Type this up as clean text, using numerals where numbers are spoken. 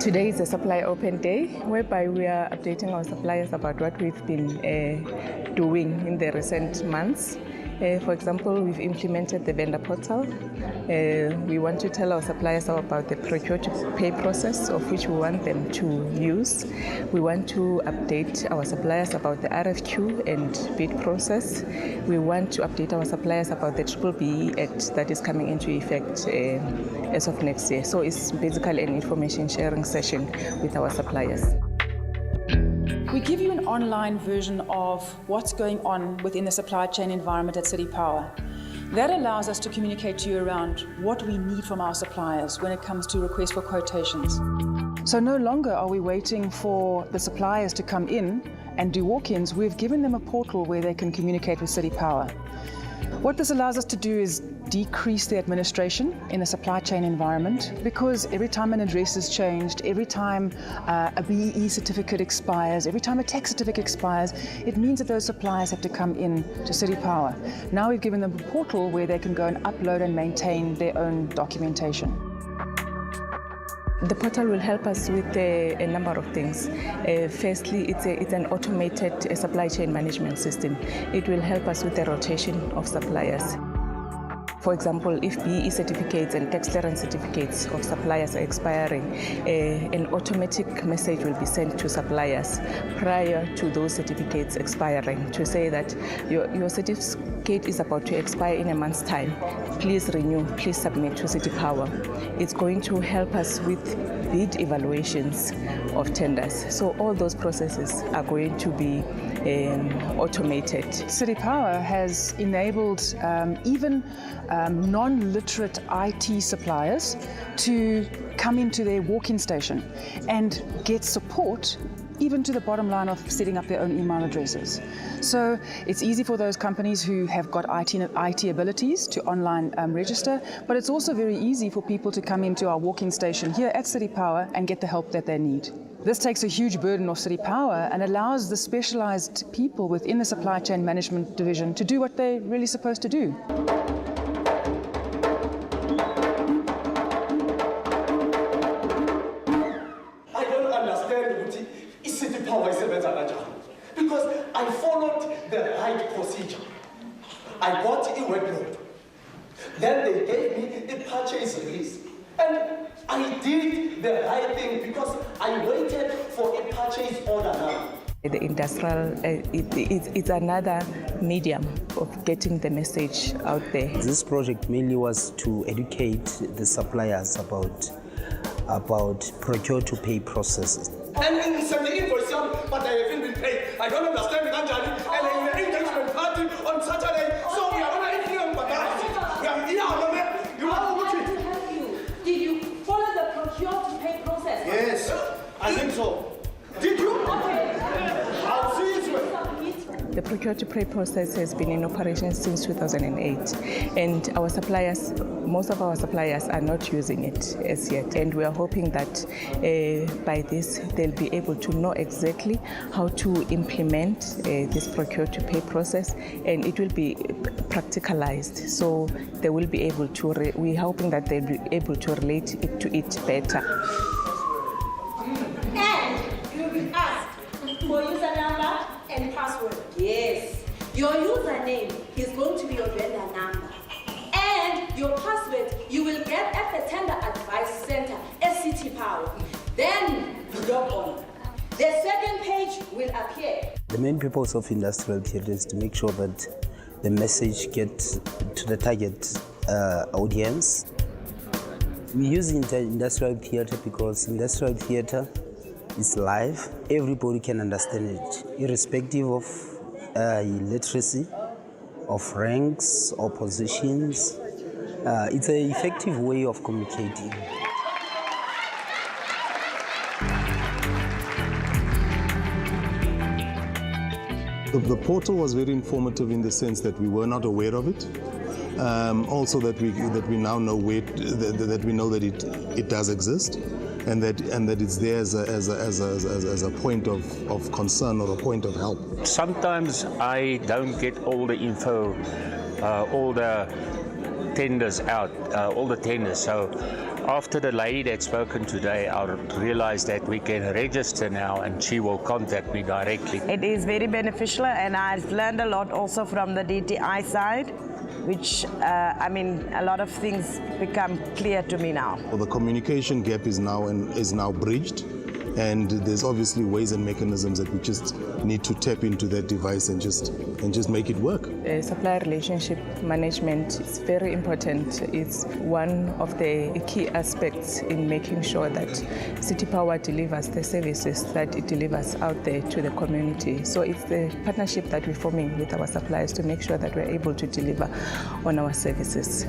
Today is a Supplier Open Day, whereby we are updating our suppliers about what we've been doing in the recent months. For example, we've implemented the vendor portal. We want to tell our suppliers about the procure-to-pay process, of which we want them to use. We want to update our suppliers about the RFQ and bid process. We want to update our suppliers about the BBBE Act that is coming into effect as of next year. So it's basically an information sharing session with our suppliers. We give you an online version of what's going on within the supply chain environment at City Power. That allows us to communicate to you around what we need from our suppliers when it comes to requests for quotations. So no longer are we waiting for the suppliers to come in and do walk-ins. We've given them a portal where they can communicate with City Power. What this allows us to do is decrease the administration in the supply chain environment, because every time an address is changed, every time a BEE certificate expires, every time a tax certificate expires, it means that those suppliers have to come in to City Power. Now we've given them a portal where they can go and upload and maintain their own documentation. The portal will help us with a number of things. Firstly, it's an automated supply chain management system. It will help us with the rotation of suppliers. For example, if BEE certificates and tax clearance certificates of suppliers are expiring, an automatic message will be sent to suppliers prior to those certificates expiring to say that your certificate is about to expire in a month's time. Please renew, please submit to City Power. It's going to help us with bid evaluations of tenders. So all those processes are going to be automated. City Power has enabled even non-literate IT suppliers to come into their walk-in station and get support even to the bottom line of setting up their own email addresses. So it's easy for those companies who have got IT abilities to online register, but it's also very easy for people to come into our walk-in station here at City Power and get the help that they need. This takes a huge burden off City Power and allows the specialized people within the supply chain management division to do what they're really supposed to do. I don't understand is City Power because I followed the right procedure. I got a workload. Then they gave me a purchase release. And I did the right thing because I waited for a purchase order now. The industrial, it's another medium of getting the message out there. This project mainly was to educate the suppliers about procure-to-pay processes. And in send the invoice, but I haven't been paid. I don't understand Anjali. And in the engagement party on Saturday, so we are going to hear about that. We are here, Did you follow the procure-to-pay process? Yes, I think so. Did you? Okay. I'll see you. The procure-to-pay process has been in operation since 2008, and our suppliers, most of our suppliers are not using it as yet, and we are hoping that by this they'll be able to know exactly how to implement this procure-to-pay process, and it will be practicalized, so they will be able to, we're hoping that they'll be able to relate it to it better. And you'll be asked for user number and password. Yes. Your username is going to be your vendor number. And your password you will get at the Tender Advice Center at City Power. Then you log on. The second page will appear. The main purpose of industrial theatre is to make sure that the message gets to the target audience. We use industrial theatre because industrial theatre is live. Everybody can understand it, irrespective of literacy, of ranks or positions. It's an effective way of communicating. The portal was very informative in the sense that we were not aware of it. Also that we now know that we know that it does exist, and that it's there as a point of concern or a point of help. Sometimes I don't get all the info, all the tenders out, all the tenders. So After the lady that's spoken today, I realized that we can register now and she will contact me directly. It is very beneficial, and I've learned a lot also from the DTI side, which, a lot of things become clear to me now. Well, the communication gap is now bridged, and there's obviously ways and mechanisms that we just need to tap into that device and just make it work. Supplier relationship management is very important. It's one of the key aspects in making sure that City Power delivers the services that it delivers out there to the community. So it's the partnership that we're forming with our suppliers to make sure that we're able to deliver on our services.